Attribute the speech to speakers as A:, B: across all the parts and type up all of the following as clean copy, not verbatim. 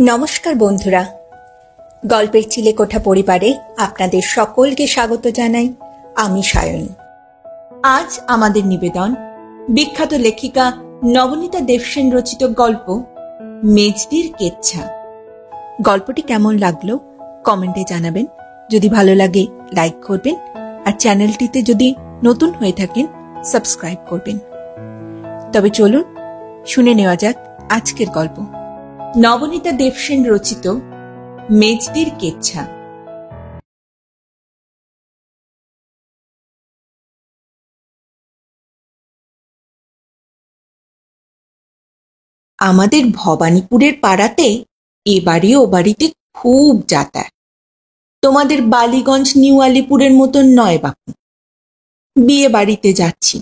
A: নমস্কার বন্ধুরা, গল্পের চিলেকোঠা পরিবারে আপনাদের সকলকে স্বাগত জানাই। আমি সায়নী। আজ আমাদের নিবেদন বিখ্যাত লেখিকা নবনীতা দেবসেন রচিত গল্প মেজদির কেচ্ছা। গল্পটি কেমন লাগলো কমেন্টে জানাবেন। যদি ভালো লাগে লাইক করবেন, আর চ্যানেলটিতে যদি নতুন হয়ে থাকেন সাবস্ক্রাইব করবেন। তবে চলুন শুনে নেওয়া যাক আজকের গল্প। নবনীতা দেবসেন রচিত মেজদির কেচ্ছা। আমাদের ভবানীপুরের পাড়াতে এ বাড়ি ও বাড়িতে খুব যাতায়াত। তোমাদের বালিগঞ্জ নিউ আলিপুরের মতন নয় বাপু। বিয়ে বাড়িতে যাচ্ছি,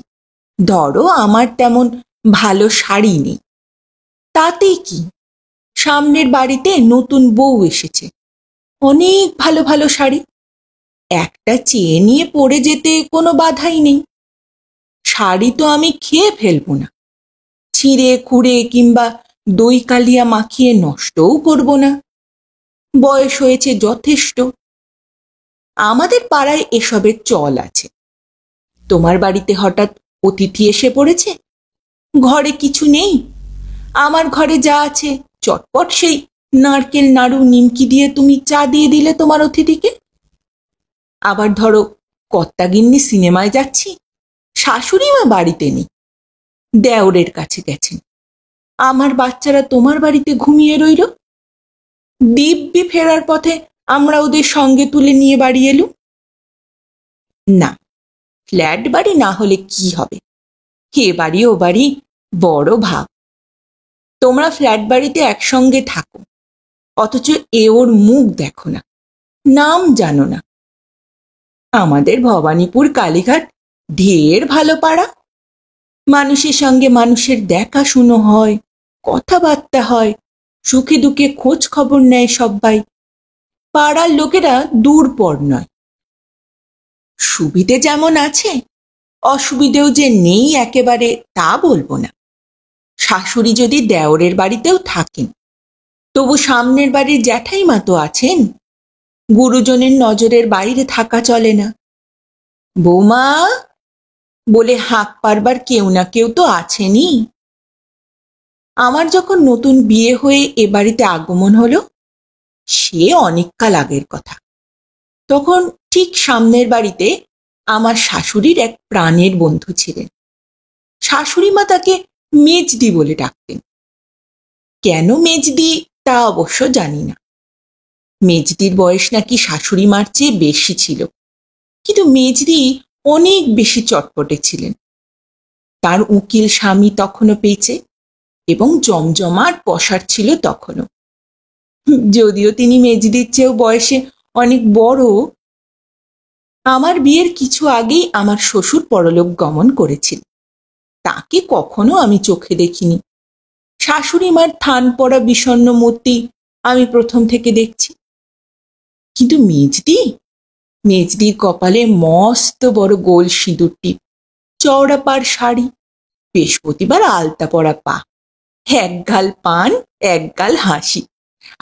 A: ধরো আমার তেমন ভালো শাড়ি নেই, তাতেই কি, সামনের বাড়িতে নতুন বউ এসেছে, অনেক ভালো ভালো শাড়ি। একটা চেয়ে নিয়ে পরে যেতে কোনো বাধাই নেই। শাড়ি তো আমি খেয়ে ফেলবো না, ছিঁড়ে খুঁড়ে কিংবা দই কালিয়া মাখিয়ে নষ্টও করব না। বয়স হয়েছে যথেষ্ট। আমাদের পাড়ায় এসবের চল আছে। তোমার বাড়িতে হঠাৎ অতিথি এসে পড়েছে, ঘরে কিছু নেই, আমার ঘরে যা আছে চটপট সেই নারকেল নাড়ু নিমকি দিয়ে তুমি চা দিয়ে দিলে তোমার অতিথিকে। আবার ধরো কর্তাগিন্নি সিনেমায় যাচ্ছি, শাশুড়ি মা বাড়িতে নেই, দেওরের কাছে গেছেন, আমার বাচ্চারা তোমার বাড়িতে ঘুমিয়ে রইল। দিব্যি ফেরার পথে আমরা ওদের সঙ্গে তুলে নিয়ে বাড়ি এলুম। না, ফ্ল্যাট বাড়ি না হলে কি হবে, এ বাড়ি ও বাড়ি বড় ভাব। তোমরা ফ্ল্যাট বাড়িতে একসঙ্গে থাকো, অথচ এ ওর মুখ দেখো না, নাম জানো না। আমাদের ভবানীপুর কালীঘাট ঢের ভালো পাড়া। মানুষের সঙ্গে মানুষের দেখাশুনো হয়, কথাবার্তা হয়, সুখে দুঃখে খোঁজ খবর নেয় সব্বাই। পাড়ার লোকেরা দূরপর নয়। সুবিধে যেমন আছে, অসুবিধেও যে নেই একেবারে তা বলবো না। শাশুড়ি যদি দেওরের বাড়িতেও থাকেন, তবু সামনের বাড়ির জ্যাঠাইমা তো আছেন, গুরুজনের নজরের বাইরে থাকা চলে না। বৌমা বলে হাঁক পারবার কেউ না কেউ তো আছেনই। আমার যখন নতুন বিয়ে হয়ে এ বাড়িতে আগমন হলো, সে অনেককাল আগের কথা, তখন ঠিক সামনের বাড়িতে আমার শাশুড়ির এক প্রাণের বন্ধু ছিলেন। শাশুড়ি মা তাকে মেজদি বলে ডাকতেন। কেন মেজদি তা অবশ্য জানি না। মেজদির বয়স নাকি শাশুড়ি মার চেয়ে বেশি ছিল, কিন্তু মেজদি অনেক বেশি চটপটে ছিলেন। তার উকিল স্বামী তখনও পেয়েছে এবং জমজমাট পসার ছিল তখনও। যদিও তিনি মেজদির চেয়েও বয়সে অনেক বড়। আমার বিয়ের কিছু আগেই আমার শ্বশুর পরলোক গমন করেছিল। তাকে কখনো আমি চোখে দেখিনি। শাশুড়ি মার থান পড়া বিষণ্ণ মূর্তি আমি প্রথম থেকে দেখছি। কিন্তু মেজদির কপালে মস্ত বড় গোল সিঁদুর টিপ, চওড়া পাড় শাড়ি, বৃহস্পতিবার আলতা পরা পা, এক গাল পান এক গাল হাসি,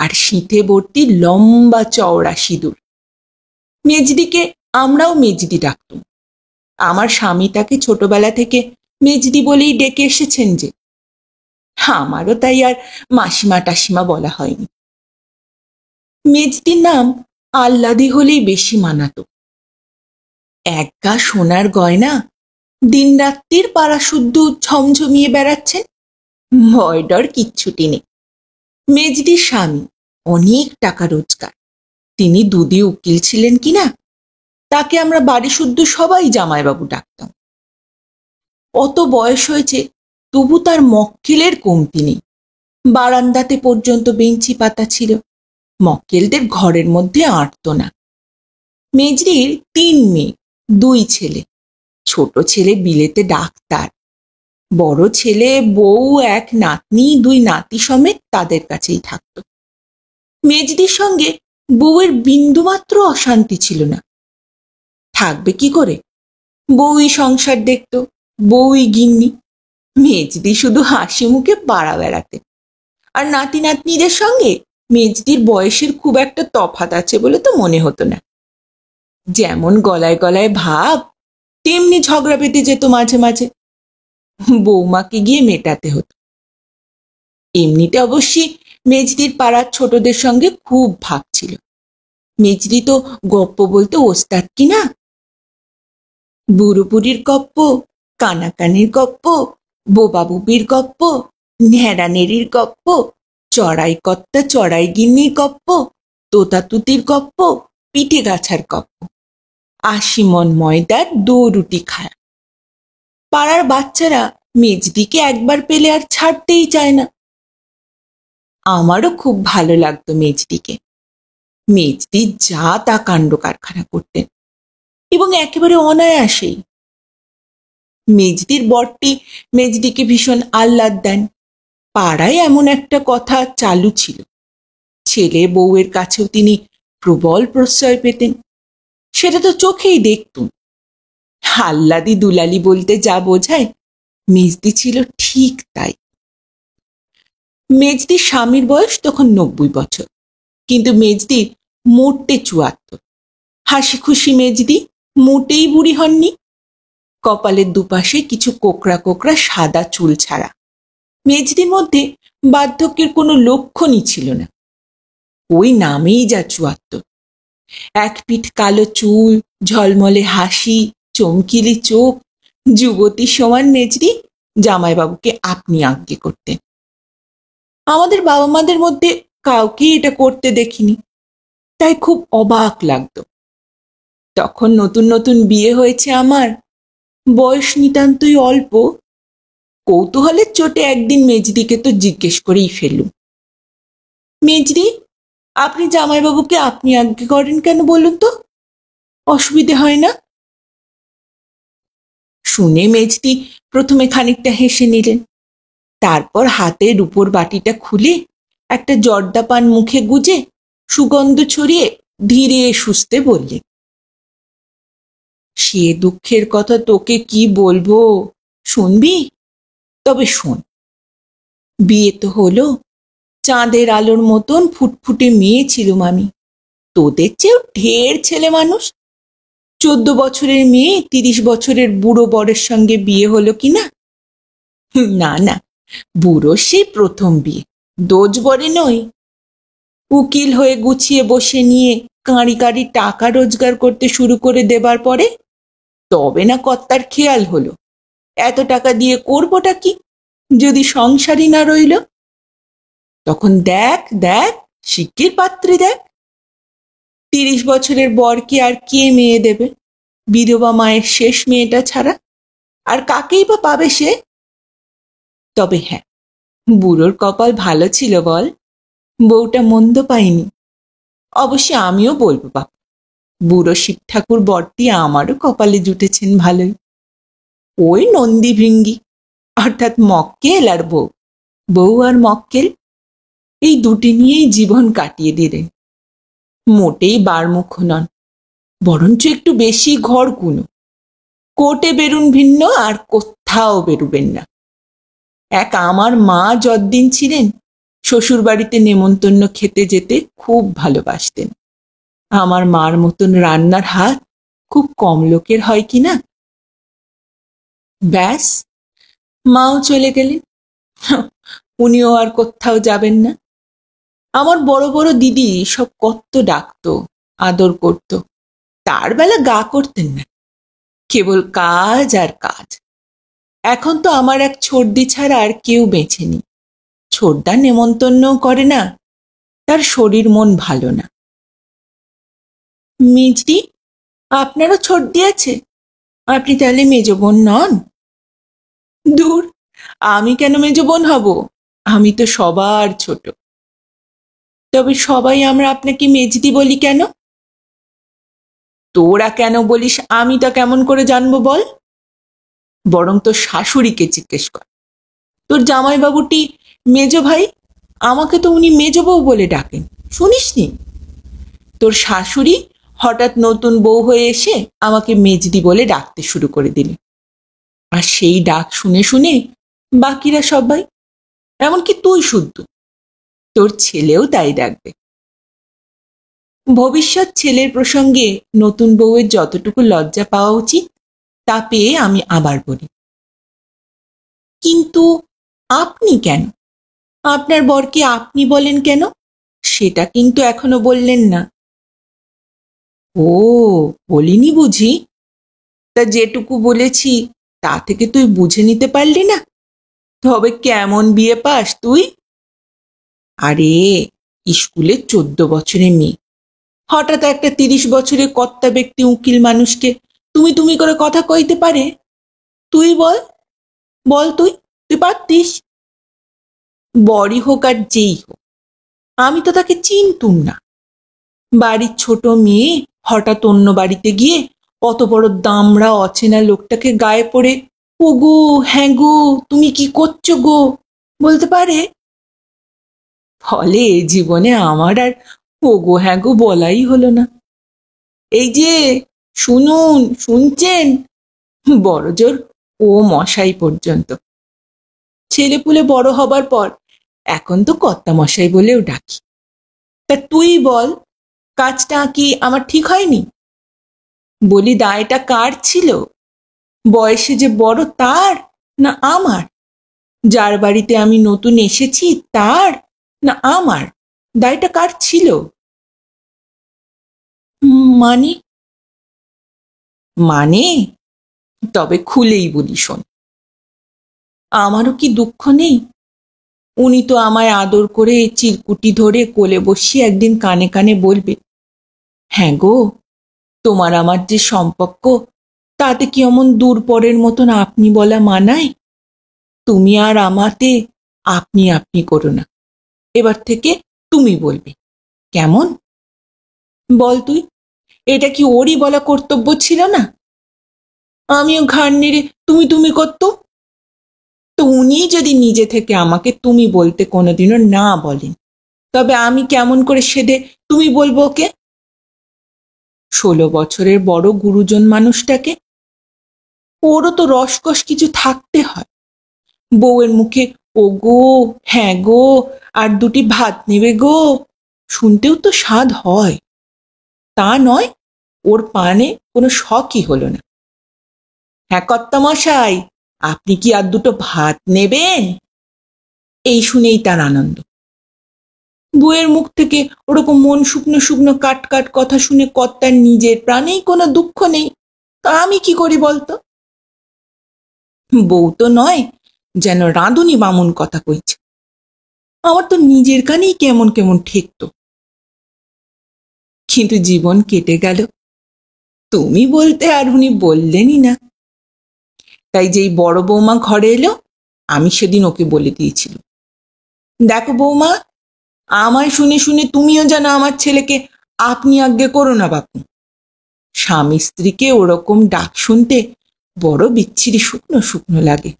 A: আর শীতে ভর্তি লম্বা চওড়া সিঁদুর। মেজদিকে আমরাও মেজদি ডাকতুম। আমার স্বামী তাকে ছোটবেলা থেকে মেজদি বলেই ডেকে এসেছেন যে, আমারও তাই আর মাসিমা টাসিমা বলা হয়নি। মেজদির নাম আহ্লাদি হলেই বেশি মানাতো। এক গা সোনার গয়না, দিন রাত্রির পাড়া শুদ্ধ ঝমঝমিয়ে বেড়াচ্ছেন, ভয় ডর কিচ্ছুটি নেই। মেজদির স্বামী অনেক টাকা রোজগার, তিনি দুদি উকিল ছিলেন কিনা, তাকে আমরা বাড়ি শুদ্ধ সবাই জামাইবাবু ডাকতাম। অত বয়স হয়েছে, তবু তার মক্কেলের কমতি নেই। বারান্দাতে পর্যন্ত বেঞ্চি পাতা ছিল, মক্কেলদের ঘরের মধ্যে আঁটত না। মেজদির 3 মেয়ে, 2 ছেলে। ছোট ছেলে বিলেতে ডাক্তার, বড় ছেলে বউ, এক নাতনি, 2 নাতি সমেত তাদের কাছেই থাকত। মেজদির সঙ্গে বউয়ের বিন্দুমাত্র অশান্তি ছিল না। থাকবে কি করে, বউই সংসার দেখত, বউই গিন্নি। মেজদি শুধু হাসি মুখে পাড়া বেড়াতে, আর নাতি নাতনিদের সঙ্গে মেজদির বয়সের খুব একটা তফাৎ আছে বলে তো মনে হতো না। যেমন গলায় গলায় ভাব, তেমনি ঝগড়া পেতে যেত মাঝে মাঝে, বৌমাকে গিয়ে মেটাতে হতো। এমনিতে অবশ্যই মেজদির পাড়ার ছোটদের সঙ্গে খুব ভাব ছিল। মেজদি তো গপ্প বলতে ওস্তাদ কিনা। বুড়ো বুড়ির গপ্প, কানাকানির গপ্প, বোবা বুবির গপ্প, ন্যাড়ানেড়ির গপ্প, চড়াই কর্তা চড়াই গিন্নির গপ্প, তোতাতুতির গপ্প, পিঠে গাছার গপ্প, ৮০ মণ ময়দার দৌরুটি খায়। পাড়ার বাচ্চারা মেজদিকে একবার পেলে আর ছাড়তেই চায় না। আমারও খুব ভালো লাগতো মেজদিকে। মেজদি যা তা কাণ্ড কারখানা করতেন এবং একেবারে অনায়াসেই। মেজদির বরটি মেজদিকে ভীষণ আহ্লাদ দেন। পাড়ায় এমন একটা কথা চালু ছিল, ছেলে বউয়ের কাছেও তিনি প্রবল প্রশ্রয় পেতেন। সেটা তো চোখেই দেখতুম। আহ্লাদি দুলালি বলতে যা বোঝায়, মেজদি ছিল ঠিক তাই। মেজদির স্বামীর বয়স তখন ৯০ বছর, কিন্তু মেজদির মোটে ৭৪। হাসি খুশি মেজদি, মোটেই বুড়ি হননি। কপালের দুপাশে কিছু কোকড়া কোকড়া সাদা চুল ছাড়া। মেজদির মধ্যে বার্ধক্যের কোনো লক্ষণই ছিল না। ওই নামেই যা ৭৪। এক পিঠ কালো চুল, ঝলমলে হাসি, চমকিলি চোখ, যুবতী সমান মেজদি জামাইবাবুকে আপনি আজ্ঞে করতেন। আমাদের বাবা মাদের মধ্যে কাউকে এটা করতে দেখিনি, তাই খুব অবাক লাগতো। তখন নতুন নতুন বিয়ে হয়েছে আমার, বয়স নিতান্তই অল্প। কৌতূহলের চোটে একদিন মেজদিকে তো জিজ্ঞেস করেই ফেললুম, মেজদি, আপনি জামাইবাবুকে আপনি আজ্ঞে করেন কেন বলুন তো? অসুবিধে হয় না? শুনে মেজদি প্রথমে খানিকটা হেসে নিলেন, তারপর হাতের উপর বাটিটা খুলে একটা জর্দা পান মুখে গুজে সুগন্ধ ছড়িয়ে ধীরে সুস্থে বললেন, সে দুঃখের কথা তোকে কি বলবো, শুনবি? তবে শোন। বিয়ে তো হলো, চাঁদের আলোর মতন ফুটফুটে মেয়ে ছিলুম আমি। তোদের চেয়েও ঢের ছেলে মানুষ। ১৪ বছরের মেয়ে ৩০ বছরের বুড়ো বরের সঙ্গে বিয়ে হলো কিনা? না না, বুড়ো সেই প্রথম বিয়ে, দোজ বরে নই। উকিল হয়ে গুছিয়ে বসে নিয়ে কাঁড়ি কাঁড়ি টাকা রোজগার করতে শুরু করে দেবার পরে তবে না কর্তার খেয়াল হলো, এত টাকা দিয়ে করবোটা কি যদি সংসারই না রইল। তখন দেখ দেখ, শিগগির পাত্রী দেখ। ৩০ বছরের বরকে আর কে মেয়ে দেবে, বিধবা মায়ের শেষ মেয়েটা ছাড়া? আর কাকেই বা পাবে সে? তবে হ্যাঁ, বুড়োর কপাল ভালো ছিল বল, বউটা মন্দ পাইনি। অবশ্য আমিও বলবো বাপ, বুড়ো শিব ঠাকুর বরটি আমারও কপালে জুটেছেন ভালোই। ওই নন্দী ভৃঙ্গি, অর্থাৎ মক্কেল আর বউ, বউ আর মক্কেল, এই দুটি নিয়েই জীবন কাটিয়ে দিলেন। মোটেই বারমুখ নন, বরঞ্চ একটু বেশি ঘর কুনো। কোর্টে বেরুন ভিন্ন, আর কোথাও বেরুবেন না। এক আমার মা যতদিন ছিলেন, শ্বশুর বাড়িতে নেমন্তন্ন খেতে যেতে খুব ভালোবাসতেন। আমার মার মতন রান্নার হাত খুব কম লোকের হয় কিনা। ব্যাস, মাও চলে গেলেন, উনিও আর কোথাও যাবেন না। আমার বড় বড় দিদি সব কত ডাকতো, আদর করত, তার বেলা গা করতেন না, কেবল কাজ আর কাজ। এখন তো আমার এক ছোটদি ছাড়া আর কেউ বেঁচে নেই। ছোটদা নেমন্তন্নও করে না, তার শরীর মন ভালো না। মেজদি, আপনারও ছোটদি আছে? আপনি তাহলে মেজ বোন নন? দূর, আমি কেন মেজ বোন হব? আমি তো সবার ছোট। তবে সবাই আমরা আপনাকে মেজদি বলি কেন? তোরা কেন বলিস আমি তা কেমন করে জানবো বল? বরং তোর শাশুড়িকে জিজ্ঞেস কর। তোর জামাইবাবুটি মেজ ভাই, আমাকে তো উনি মেজ বউ বলে ডাকেন, শুনিসনি? তোর শাশুড়ি হঠাৎ নতুন বউ হয়ে এসে আমাকে মেজদি বলে ডাকতে শুরু করে দিলেন। আর সেই ডাক শুনে শুনে বাকিরা সবাই, এমনকি তুই শুদ্ধ, তোর ছেলেও তাই ডাকবে। ভবিষ্যৎ ছেলের প্রসঙ্গে নতুন বউয়ের যতটুকু লজ্জা পাওয়া উচিত তা পেয়ে আমি আবার বলি, কিন্তু আপনি কেন? আপনার বরকে আপনি বলেন কেন? সেটা কিন্তু এখনো বললেন না। ও, বলিনি বুঝি? তা যেটুকু বলেছি তা থেকে তুই বুঝে নিতে পারলি না? তবে কেমন বিয়ে পাস তুই? আরে, স্কুলে 14 বছরের মেয়ে হঠাৎ একটা 30 বছরের কর্তা ব্যক্তি উকিল মানুষকে তুমি তুমি করে কথা কইতে পারে? তুই বল, বল, তুই তুই পারতিস? বড়ই হোক আর যেই হোক, আমি তো তাকে চিনতুম না। বাড়ির ছোট মেয়ে হঠাৎ অন্য বাড়িতে গিয়ে অত বড় দামড়া অচেনা লোকটাকে গায়ে পড়ে ও গো, হ্যাঁ গো, তুমি কি করছো গো বলতে পারে? ফলে জীবনে আমার আর ও গো হ্যাঁ গো বলাই হলো না। এই যে শুনুন, শুনছেন, বড়জোর ও মশাই পর্যন্ত। ছেলেপুলে বড় হবার পর এখন তো কর্তা মশাই বলেও ডাকি। তা তুই বল, কাজটা কি আমার ঠিক হয়নি? বলি, দায়টা কার ছিল? বয়সে যে বড় তার, না আমার? যার বাড়িতে আমি নতুন এসেছি তার, না আমার? দায়টা কার ছিল? মানে? মানে তবে খুলেই বলি শোন, আমারও কি দুঃখ নেই? উনি তো আমায় আদর করে চিরকুটি ধরে কোলে বসিয়ে একদিন কানে কানে বলবে, হ্যাঁ গো, তোমার আমার যে সম্পর্ক তাতে কি অমন দূর পরের মতন আপনি বলা মানায়? তুমি আর আমাতে আপনি আপনি করো না, এবার থেকে তুমি বলবে, কেমন? বল তুই, এটা কি ওরই বলা কর্তব্য ছিল না? আমিও ঘাড় নেড়ে তুমি তুমি করতুম। তো উনি যদি নিজে থেকে আমাকে তুমি বলতে কোনোদিনও না বলেন, তবে আমি কেমন করে সেধে তুমি বলবো ওকে? 16 বছরের বড় গুরুজন মানুষটাকে, ওরও তো রসকস কিছু থাকতে হয়। বউয়ের মুখে ও গো, হ্যাঁ গো, আর দুটি ভাত নেবে গো শুনতেও তো স্বাদ হয়। তা নয়, ওর পানে কোনো শখই হলো না। হ্যাঁ কর্তা মশাই, আপনি কি আর দুটো ভাত নেবেন? এই শুনেই তার আনন্দ। বউয়ের মুখ থেকে ওরকম মন শুকনো শুকনো কাট কাট কথা শুনে কর্তার নিজের প্রাণেই কোনো দুঃখ নেই। তা আমি কি করি বলতো? বউ তো নয়, যেন রাঁধুনি বামুন কথা কইছে। আমার তো নিজের কানেই কেমন কেমন ঠেকতো। কিন্তু জীবন কেটে গেল, তুমি বলতে আর উনি বললেনই না। তাই যেই বড় বৌমা ঘরে এলো, আমি সেদিন ওকে বলে দিয়েছিল, দেখো বৌমা, আমায় শুনে শুনে তুমিও যেন আমার ছেলেকে আপনি আজ্ঞে করো না বাপু। স্বামী স্ত্রীকে ওরকম ডাক শুনতে বড় বিচ্ছিরি শুকনো শুকনো লাগে।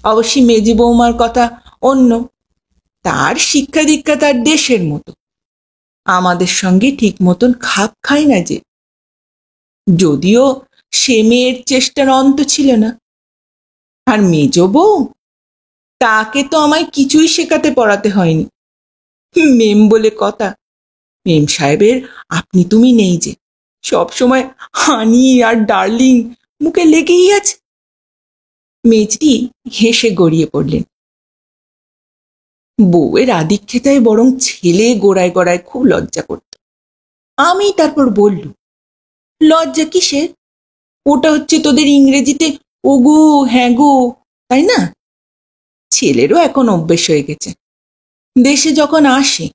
A: অবশ্যই মেজি বৌমার কথা অন্য, তার শিক্ষা দীক্ষা তার দেশের মতো, আমাদের সঙ্গে ঠিক মতন খাপ খায় না যে। যদিও সে মেয়ের চেষ্টার অন্ত ছিল না। আর মেজ বউ, তাকে তো আমায় কিছুই শেখাতে পড়াতে হয়নি। মেম বলে কথা, মেম সাহেবের আপনি তুমি নেই যে, সব সময় হানি আর ডার্লিং মুখে লেগেই আছে। মেজদি হেসে গড়িয়ে পড়লেন। বউয়ের আদিক্ষেতায় বরং ছেলে গোড়ায় গোড়ায় খুব লজ্জা করত। আমি তারপর বললুম, লজ্জা কিসের? ওটা হচ্ছে তোদের ইংরেজিতে ওগো হ্যাঁ গো, তাই না? ছেলেরও এখন অভ্যেস হয়ে গেছে। দেশে যখন আসে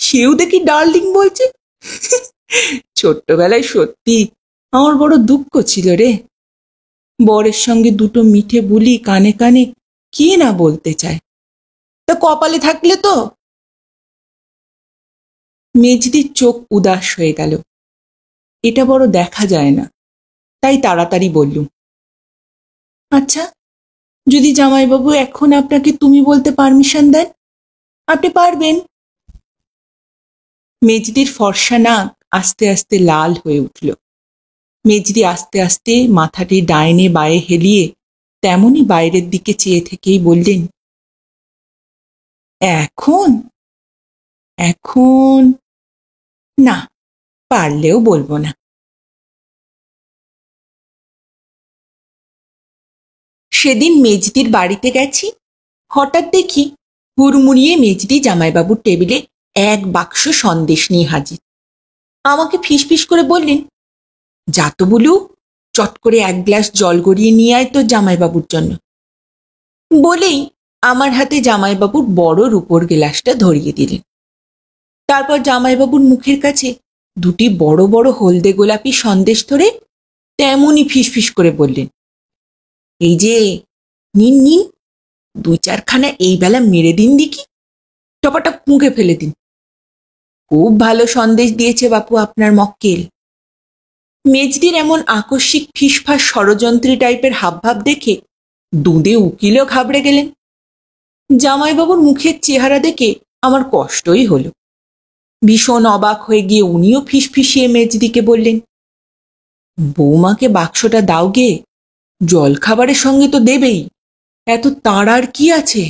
A: সেও দেখি ডার্লিং বলছে। ছোট্টবেলায় সত্যি আমার বড় দুঃখ ছিল রে। বরের সঙ্গে দুটো মিঠে বুলি কানে কানে কে না বলতে চায়। তা কপালে থাকলে তো। মেজদির চোখ উদাস হয়ে গেল। এটা বড় দেখা যায় না, তাই তাড়াতাড়ি বললুম, আচ্ছা, যদি জামাইবাবু এখন আপনাকে তুমি বলতে পারমিশন দেন, আপনি পারবেন? মেজদির ফর্সা নাক আস্তে আস্তে লাল হয়ে উঠল। মেজদি আস্তে আস্তে মাথাটি ডাইনে বায়ে হেলিয়ে তেমনি বাইরের দিকে চেয়ে থেকেই বললেন, এখন? এখন না, পারলেও বলবো না। সেদিন মেজদির বাড়িতে গেছি, হঠাৎ দেখি হুড়মুড়িয়ে মেজদি জামাইবাবুর টেবিলে এক বাক্স সন্দেশ নিয়ে হাজির। আমাকে ফিসফিস করে বললেন, যা তো বলু, চট করে এক গ্লাস জল গড়িয়ে নিয়ে আয় তো জামাইবাবুর জন্য। বলেই আমার হাতে জামাইবাবুর বড় রূপোর গ্লাসটা ধরিয়ে দিলেন। তারপর জামাইবাবুর মুখের কাছে দুটি বড় বড় হলদে গোলাপি সন্দেশ ধরে তেমনই ফিসফিস করে বললেন, এই যে নিন নিন, দুই চারখানা এই বেলা মেরে দিন দেখি, টপাটপ মুখে ফেলে দিন। খুব ভালো সন্দেশ দিয়েছে বাপু আপনার মক্কেল। মেজদির এমন আকস্মিক ফিসফাস ষড়যন্ত্রী টাইপের হাবভাব দেখে দুধে উকিলও ঘাবড়ে গেলেন। জামাইবাবুর মুখের চেহারা দেখে আমার কষ্টই হলো। ভীষণ অবাক হয়ে গিয়ে উনিও ফিসফিসিয়ে মেজদিকে বললেন, বৌমাকে বাক্সটা দাও গে, জলখাবারের সঙ্গে তো দেবেই, এত তাড়ার কি আছে?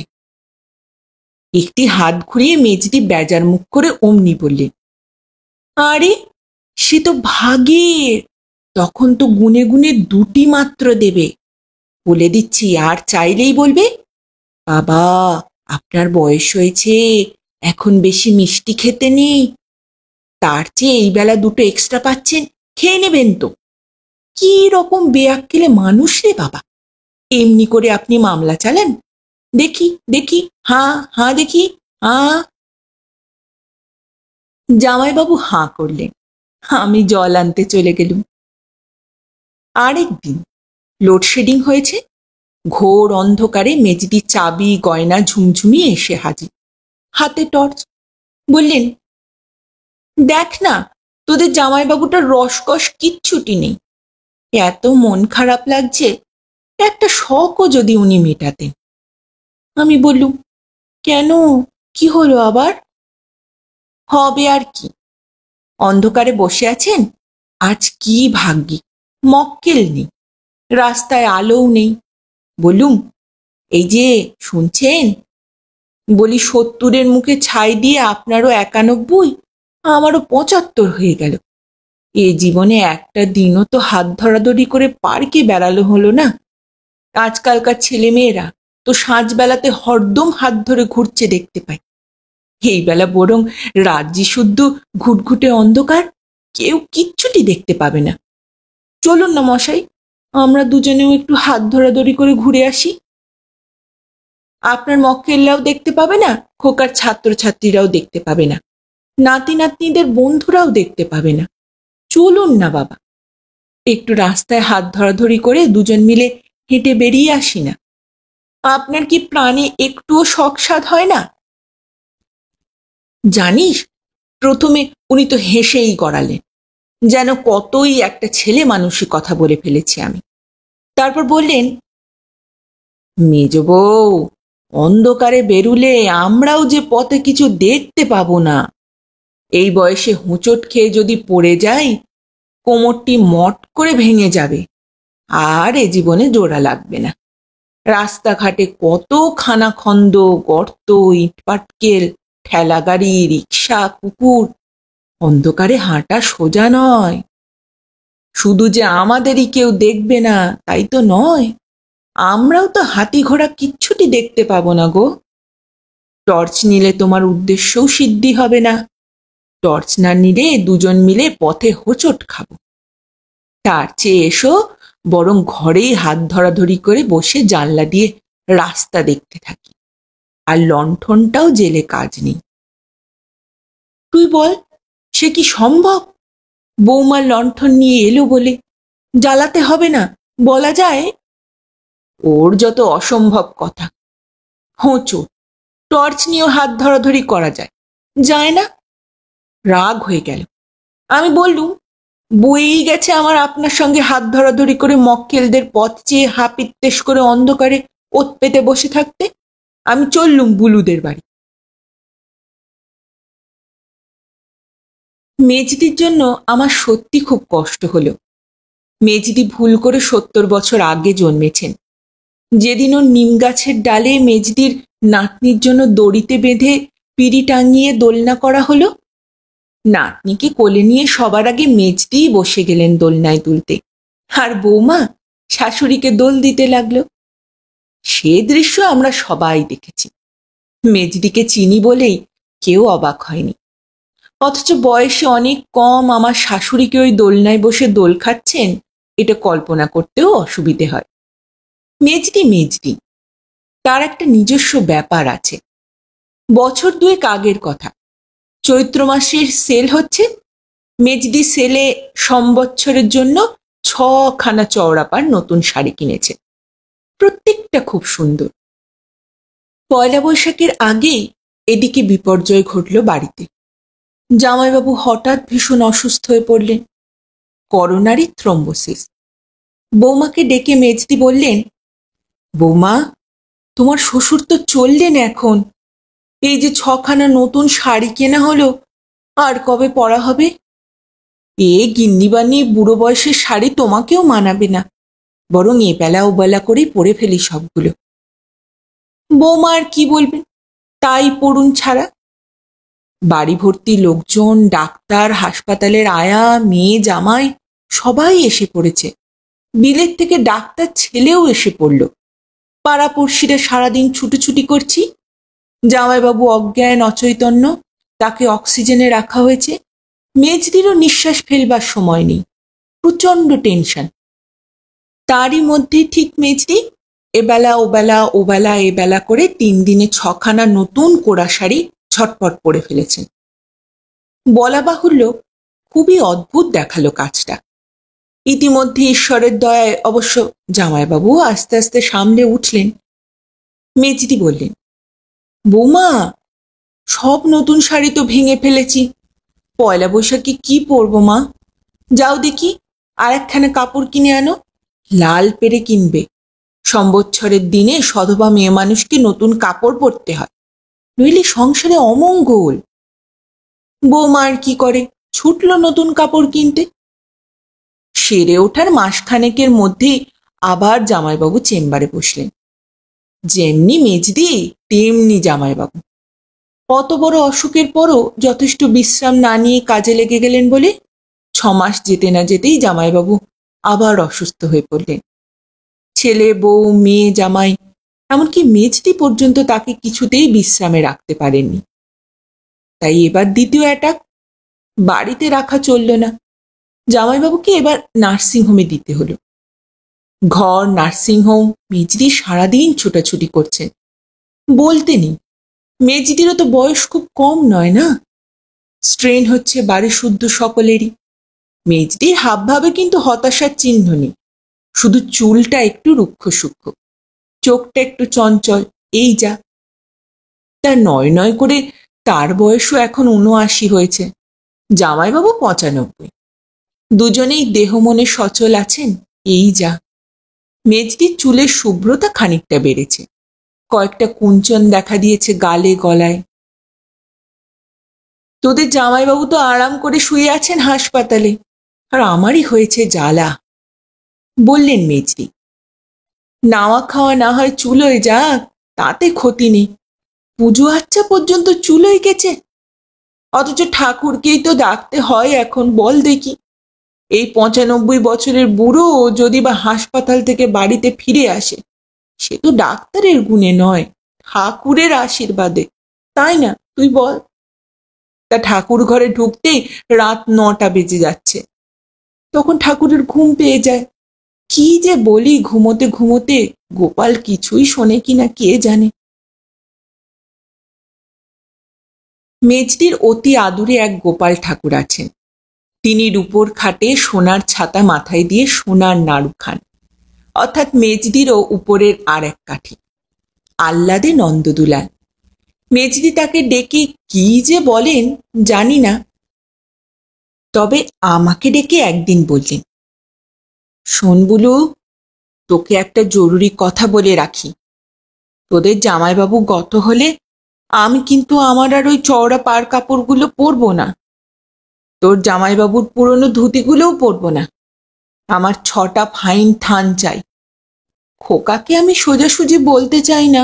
A: একটি হাত ঘুরিয়ে মেজদি বেজার মুখ করে অমনি বললেন, আরে সে তো ভাগের, তখন তো গুনে গুনে দুটি মাত্র দেবে। বলে দিচ্ছি, আর চাইলেই বলবে, বাবা আপনার বয়স হয়েছে, এখন বেশি মিষ্টি খেতে নেই, তার চেয়ে এই বেলা দুটো এক্সট্রা পাচ্ছেন, খেয়ে নেবেন তো। কি রকম বেয়াক্কেলে মানুষ রে বাবা! এমনি করে আপনি মামলা চালান? দেখি দেখি, হাঁ হাঁ দেখি, হাঁ। জামাইবাবু হাঁ করলেন। আমি জল আনতে চলে গেলুম। আরেকদিন লোডশেডিং হয়েছে। ঘোর অন্ধকারে মেজদি চাবি গয়না ঝুমঝুমিয়ে এসে হাজির, হাতে টর্চ। বললেন, দেখ না, তোদের জামাইবাবুটার রসকস কিচ্ছুটি নেই, এত মন খারাপ লাগছে, একটা শখও যদি উনি মেটাতেন। আমি বললুম, কেন, কি হলো আবার? হবে আর কি, অন্ধকারে বসে আছেন, আজ কি ভাগ্যি, মক্কেল নেই, রাস্তায় আলোও নেই। বললুম, এই যে শুনছেন, বলি ৭০-এর মুখে ছাই দিয়ে আপনারও ৯১, আমারও ৭৫ হয়ে গেল। এ জীবনে একটা দিনও তো হাত ধরাধরি করে পার্কে বেড়ালো হলো না। আজকালকার ছেলেমেয়েরা তো সাঁঝবেলাতে হরদম হাত ধরে ঘুরছে দেখতে পাই, এই বেলা বরং রাজ্যি শুদ্ধ ঘুটঘুটে অন্ধকার, কেউ কিচ্ছুটি দেখতে পাবে না। চলুন না মশাই, আমরা দুজনেও একটু হাত ধরাধরি করে ঘুরে আসি। আপনার মক্কেলরাও দেখতে পাবে না, খোকার ছাত্রছাত্রীরাও দেখতে পাবে না, নাতি নাতনিদের বন্ধুরাও দেখতে পাবে না। চলুন না বাবা, একটু রাস্তায় হাত ধরাধরি করে দুজন মিলে হেঁটে বেরিয়ে আসি না। আপনার কি প্রাণে একটুও শখসাদ হয় না? জানিস, প্রথমে উনি তো হেসেই গড়ালেন, যেন কতই একটা ছেলে মানুষই কথা বলে ফেলেছি আমি। তারপর বললেন, মেজ বউ, অন্ধকারে বেরুলে আমরাও যে পথে কিছু দেখতে পাবো না। এই বয়সে হোঁচট খেয়ে যদি পড়ে যাই, কোমরটি মট করে ভেঙে যাবে, আর এ জীবনে জোড়া লাগবে না। রাস্তাঘাটে কত খানাখন্দ, গর্ত, ইটপাটকেল, ঠেলাগাড়ি, রিক্সা, কুকুর, অন্ধকারে হাঁটা সোজা নয়। শুধু যে আমাদেরই কেউ দেখবে না তাই তো নয়, আমরাও তো হাতি ঘোড়া কিচ্ছুটি দেখতে পাবো না গো। টর্চ নিলে তোমার উদ্দেশ্যও সিদ্ধি হবে না, টর্চ না নিলে দুজন মিলে পথে হোঁচট খাবো। তার চেয়ে এসো বরং ঘরেই হাত ধরাধরি করে বসে জানলা দিয়ে রাস্তা দেখতে থাকি, আর লণ্ঠনটাও জেলে কাজ নেই। তুই বল, সে কি সম্ভব? বৌমা লণ্ঠন নিয়ে এলো বলে জ্বালাতে হবে না, বলা যায়? ওর যত অসম্ভব কথা। হোঁচট, টর্চ নিয়েও হাত ধরাধরি করা যায়, যায় না? রাগ হয়ে গেল। আমি বললুম, বয়েই গেছে আমার আপনার সঙ্গে হাত ধরাধরি করে মক্কেলদের পথ চেয়ে হাপিত্তেশ করে অন্ধকারে ওত পেতে বসে থাকতে। আমি চললুম বুলুদের বাড়ি। মেজদির জন্য আমার সত্যি খুব কষ্ট হলো। মেজদি ভুল করে ৭০ বছর আগে জন্মেছেন। যেদিন ওর নিম গাছের ডালে মেজদির নাতনির জন্য দড়িতে বেঁধে পিঁড়ি টাঙিয়ে দোলনা করা হলো। নাতনিকে কোলে নিয়ে সবার আগে মেজদিই বসে গেলেন দোলনায় দুলতে, আর বৌমা শাশুড়িকে দোল দিতে লাগলো। সে দৃশ্য আমরা সবাই দেখেছি। মেজদিকে চিনি বলেই কেউ অবাক হয়নি, অথচ বয়সে অনেক কম আমার শাশুড়িকে ওই দোলনায় বসে দোল খাচ্ছেন, এটা কল্পনা করতেও অসুবিধে হয়। মেজদি মেজদি, তার একটা নিজস্ব ব্যাপার আছে। বছর দুয়েক আগের কথা, চৈত্র মাসের সেল হচ্ছে। মেজদি সেলে সম্বৎসরের জন্য 6খানা চওড়াপাড় নতুন শাড়ি কিনেছে, প্রত্যেকটা খুব সুন্দর। পয়লা বৈশাখের আগেই এদিকে বিপর্যয় ঘটল বাড়িতে। জামাইবাবু হঠাৎ ভীষণ অসুস্থ হয়ে পড়লেন, করোনারি থ্রম্বোসিস। বৌমাকে ডেকে মেজদি বললেন, বৌমা, তোমার শ্বশুর তো চললেন এখন, এই যে 6খানা নতুন শাড়ি কেনা হলো, আর কবে পরা হবে? এ গিন্নিবানি বুড়ো বয়সের শাড়ি তোমাকেও মানাবে না, বরং এবেলা ওবেলা করেই পরে ফেলি সবগুলো। বৌমা আর কি বলবেন, তাই পড়ুন ছাড়া। বাড়ি ভর্তি লোকজন, ডাক্তার, হাসপাতালের আয়া, মেয়ে, জামাই সবাই এসে পড়েছে। বিলেত থেকে ডাক্তার ছেলেও এসে পড়ল। পাড়াপড়শিরা সারাদিন ছুটোছুটি করছি। জামাইবাবু অজ্ঞান অচৈতন্য, তাকে অক্সিজেনে রাখা হয়েছে। মেজদিরও নিঃশ্বাস ফেলবার সময় নেই, প্রচন্ড টেনশন। তারই মধ্যে ঠিক মেজদি এবেলা ওবেলা ওবেলা এবেলা করে 3 দিনে 6খানা নতুন কোড়া শাড়ি ঝটপট পরে ফেলেছেন। বলা বাহুল্য, খুবই অদ্ভুত দেখালো কাজটা। ইতিমধ্যে ঈশ্বরের দয়ায় অবশ্য জামাইবাবু আস্তে আস্তে সামলে উঠলেন। মেজদি বললেন, বৌমা, সব নতুন শাড়ি তো ভেঙে ফেলেছি, পয়লা বৈশাখে কি পরবো মা? যাও দেখি আর একখানা কাপড় কিনে আনো, লাল পেরে কিনবে। সম্বৎসরের দিনে সধবা মেয়ে মানুষকে নতুন কাপড় পরতে হয়, নইলে সংসারে অমঙ্গল। বৌমা আর কি করে, ছুটল নতুন কাপড় কিনতে। সেরে ওঠার মাসখানেকের মধ্যেই আবার জামাইবাবু চেম্বারে বসলেন। যেমনি মেজদি তেমনি জামাইবাবু। অত বড় অসুখের পরও যথেষ্ট বিশ্রাম না নিয়ে কাজে লেগে গেলেন বলে 6 মাস যেতে না যেতেই জামাইবাবু আবার অসুস্থ হয়ে পড়লেন। ছেলে, বউ, মেয়ে, জামাই, এমনকি মেজদি পর্যন্ত তাকে কিছুতেই বিশ্রামে রাখতে পারেননি। তাই এবার দ্বিতীয় অ্যাটাক। বাড়িতে রাখা চলল না, জামাইবাবুকে এবার নার্সিংহোমে দিতে হলো। ঘর, নার্সিংহোম, মেজদি সারাদিন ছোটাছুটি করছেন। বলতে নেই, মেজদিরও তো বয়স খুব কম নয় না। স্ট্রেন হচ্ছে বাড়ি শুদ্ধ সকলেরই। মেজদির হাবভাবে কিন্তু হতাশার চিহ্ন নেই, শুধু চুলটা একটু রুক্ষ সূক্ষ্ম, চোখটা একটু চঞ্চল, এই যা। তার নয় নয় করে তার বয়সও এখন 79 হয়েছে, জামাইবাবু 95। দুজনেই দেহ মনে সচল আছেন, এই যা। মেজদির চুলের শুভ্রতা খানিকটা বেড়েছে, কয়েকটা কুঞ্চন দেখা দিয়েছে গালে, গলায়। তোদের জামাইবাবু তো আরাম করে শুয়ে আছেন হাসপাতালে, আর আমারই হয়েছে জ্বালা, বললেন মেজদি। নাওয়া খাওয়া না হয় চুলোয় যাক, তাতে ক্ষতি নেই। পুজো আচ্ছা পর্যন্ত চুলোয় গেছে, অথচ ঠাকুরকেই তো ডাকতে হয় এখন, বল দেখি। এই 95 বছরের বুড়ো যদি বা হাসপাতাল থেকে বাড়িতে ফিরে আসে, সে তো ডাক্তারের গুণে নয়, ঠাকুরের আশীর্বাদে, তাই না? তুই বল। তা ঠাকুর ঘরে ঢুকতেই রাত 9টা বেজে যাচ্ছে, তখন ঠাকুরের ঘুম পেয়ে যায়। কি যে বলি, ঘুমোতে ঘুমোতে গোপাল কিছুই শোনে কিনা কে জানে। মেজদির অতি আদুরে এক গোপাল ঠাকুর আছেন। তিনি রূপোর খাটে সোনার ছাতা মাথায় দিয়ে সোনার নাড়ু খান, অর্থাৎ মেজদিরও উপরের আর এক কাঠি, আহ্লাদে নন্দদুলাল। মেজদি তাকে ডেকে কি যে বলেন জানি না, তবে আমাকে ডেকে একদিন বললেন, শোন বুলু, তোকে একটা জরুরি কথা বলে রাখি। তোদের জামাইবাবু গত হলে আমি কিন্তু আমার আর ওই চওড়া পাড় কাপড়গুলো পরবো না, তোর জামাইবাবুর পুরনো ধুতিগুলোও পরবো না। আমার 6টা ফাইন থান চাই। খোকাকে আমি সোজাসুজি বলতে চাই না,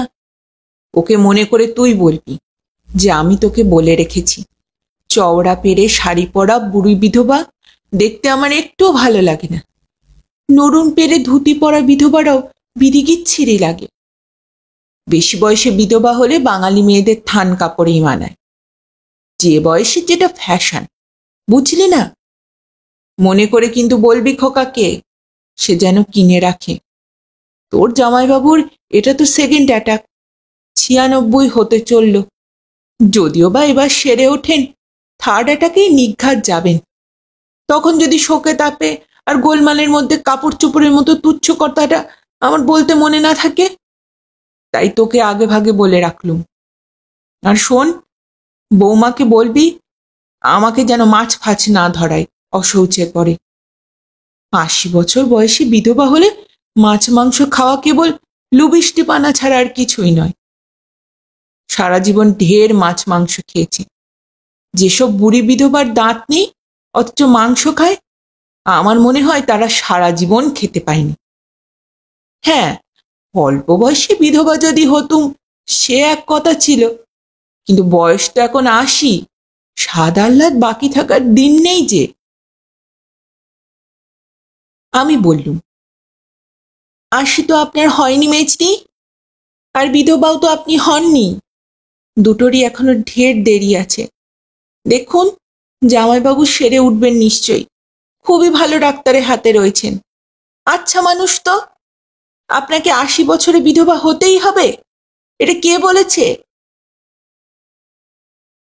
A: ওকে মনে করে তুই বলবি। যে আমি তোকে বলে রেখেছি, চওড়া পেরে শাড়ি পরা বুড়ি বিধবা দেখতে আমার একটুও ভালো লাগে না। নরুন পেরে ধুতি পরা বিধবারাও বিড়িগিচ্ছিরি লাগে। বেশি বয়সে বিধবা হলে বাঙালি মেয়েদের থান কাপড়েই মানায়। যে বয়সে যেটা ফ্যাশন, বুঝলি না? মনে করে কিন্তু বলবি খোকাকে, সে যেন কিনে রাখে। তোর জামাইবাবুর এটা তো সেকেন্ড অ্যাটাক, 96 হতে চলল। যদিও বা এবার সেরে ওঠেন, থার্ড অ্যাটাকেই নিঘাত যাবেন। তখন যদি শোকে তাপে আর গোলমালের মধ্যে কাপড় চোপড়ের মতো তুচ্ছ কথাটা আমার বলতে মনে না থাকে, তাই তোকে আগে ভাগে বলে রাখলুম। আর শোন, বৌমাকে বলবি আমাকে যেন মাছ ফাছ না ধরায় অশৌচের পরে। 80 বছর বয়সে বিধবা হলে মাছ মাংস খাওয়া কেবল লুবিষ্টি পানা ছাড়া আর কিছুই নয়। সারা জীবন ঢের মাছ মাংস খেয়েছি। যেসব বুড়ি বিধবার দাঁত নেই অথচ মাংস খায়, আমার মনে হয় তারা সারা জীবন খেতে পায়নি। হ্যাঁ, অল্প বয়সে বিধবা যদি হতুম সে এক কথা ছিল, কিন্তু বয়স তো এখন 80, স্বাদ আহ্লাদ বাকি থাকার দিন নেই যে। আমি বললুম, 80 তো আপনার হয়নি মেজদি, আর বিধবাও তো আপনি হননি। দুটোরই এখনো ঢের দেরি আছে। দেখুন, জামাইবাবু সেরে উঠবেন নিশ্চয়ই, খুবই ভালো ডাক্তারের হাতে রয়েছেন। আচ্ছা মানুষ তো, আপনাকে 80 বছরে বিধবা হতেই হবে, এটা কে বলেছে?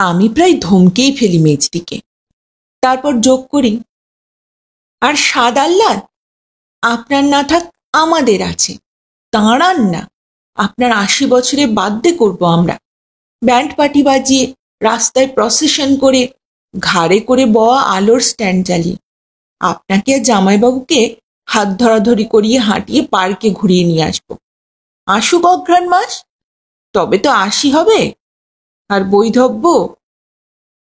A: আমি প্রায় ধমকেই ফেলি মেজদিকে। তারপর যোগ করি, আর স্বাদ আহ্লাদ আপনার না থাক আমাদের আছে, দাঁড়ান না, আপনার 80 বছরে বার্থডে করব আমরা, ব্যান্ড পার্টি বাজিয়ে, রাস্তায় প্রসেশন করে, ঘাড়ে করে বওয়া আলোর স্ট্যান্ড জ্বালিয়ে, আপনাকে আর জামাইবাবুকে হাত ধরাধরি করিয়ে হাঁটিয়ে পার্কে ঘুরিয়ে নিয়ে আসবো। আসুক অঘ্রাণ মাস, তবে তো 80 হবে। আর বৈধব্য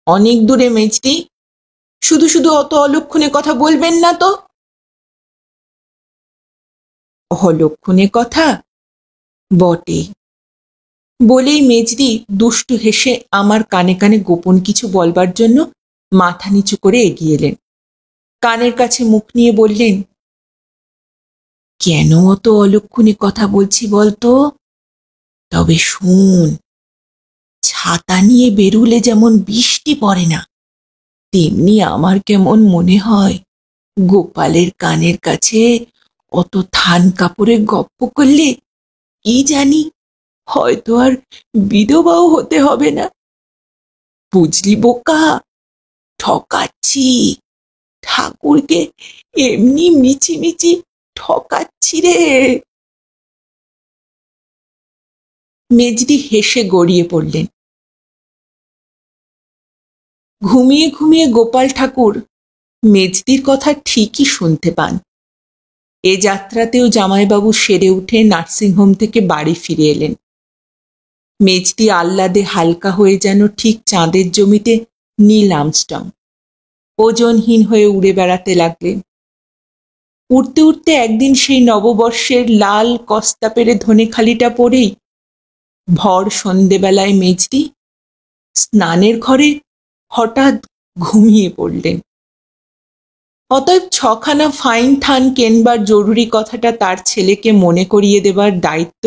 A: অনেক দূরে মেজদি, শুধু শুধু অত অলক্ষণে কথা বলবেন না তো। অলক্ষণে কথা বটে বলেই মেজদি দুষ্টু হেসে আমার কানে কানে গোপন কিছু বলবার জন্য মাথা নিচু করে এগিয়ে এলেন। কানের কাছে মুখ নিয়ে বললেন, কেন অত অলক্ষণে কথা বলছি বলতো? তবে শুন, ছাতা নিয়ে বেরুলে যেমন বৃষ্টি পড়ে না, তেমনি আমার কেমন মনে হয় গোপালের কানের কাছে অত থান কাপড়ে গপ্প করলে কি জানি হয়তো আর বিধবাও হতে হবে না। বুঝলি বোকা, ঠকাচ্ছি, ঠাকুরকে এমনি মিছি মিছি ঠকাচ্ছি রে। মেজদি হেসে গড়িয়ে পড়লেন। ঘুমিয়ে ঘুমিয়ে গোপাল ঠাকুর মেজদির কথা ঠিকই শুনতে পান। এ যাত্রাতেও জামাইবাবু সেরে উঠে নার্সিংহোম থেকে বাড়ি ফিরে এলেন। মেজদি আহ্লাদে হালকা হয়ে যেন ঠিক চাঁদের জমিতে নীল আর্মস্ট্রং, ওজনহীন হয়ে উড়ে বেড়াতে লাগলেন। উড়তে উড়তে একদিন সেই নববর্ষের লাল কস্তা পেরে ধনেখালিটা পরেই ভর সন্ধেবেলায় মেজদি স্নানের ঘরে হঠাৎ ঘুমিয়ে পড়লেন। অতএব 6খানা ফাইন থান কেনবার জরুরি কথাটা তার ছেলেকে মনে করিয়ে দেবার দায়িত্ব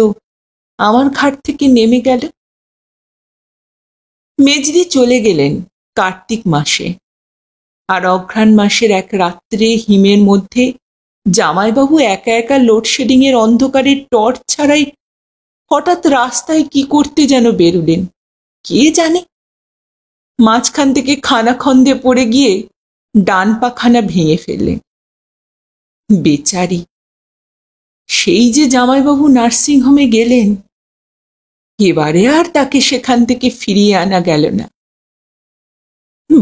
A: আমার ঘাট থেকে নেমে গেল। মেজদি চলে গেলেন কার্তিক মাসে, আর অঘ্রাণ মাসের এক রাত্রে হিমের মধ্যে জামাইবাবু একা একা লোডশেডিং এর অন্ধকারে টর্চ ছাড়াই হঠাৎ রাস্তায় কি করতে যেন বেরুলেন কে জানে। মাঝখান থেকে খানাখন্দে পড়ে গিয়ে ডান পাখানা ভেঙে ফেললেন। বেচারি, সেই যে জামাইবাবু নার্সিংহোমে গেলেন, এবারে আর তাকে সেখান থেকে ফিরিয়ে আনা গেল না।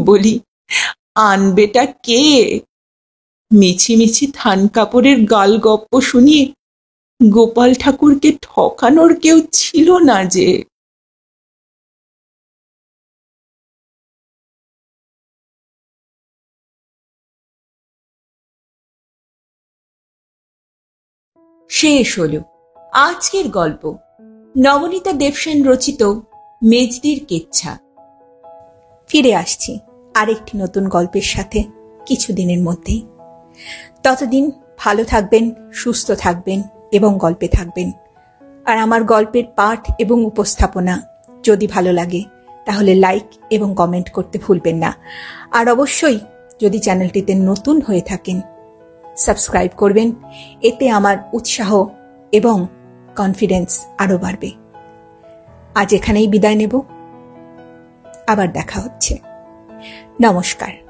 A: বলি, আনবেটা কে? মিছি মিছি থান কাপড়ের গাল গপ্প শুনিয়ে গোপাল ঠাকুরকে ঠকানোর কেউ ছিল না যে। শেষ হলো আজকের গল্প। নবনীতা দেবসেন রচিত মেজদির কেচ্ছা।
B: ফিরে আসছি আরেকটি নতুন গল্পের সাথে কিছুদিনের মধ্যেই। ততদিন ভালো থাকবেন, সুস্থ থাকবেন এবং গল্পে থাকবেন। আর আমার গল্পের পাঠ এবং উপস্থাপনা যদি ভালো লাগে তাহলে লাইক এবং কমেন্ট করতে ভুলবেন না। আর অবশ্যই যদি চ্যানেলটিতে নতুন হয়ে থাকেন সাবস্ক্রাইব করবেন, এতে আমার উৎসাহ এবং কনফিডেন্স আরও বাড়বে। আজ এখানেই বিদায় নেব, আবার দেখা হচ্ছে। নমস্কার।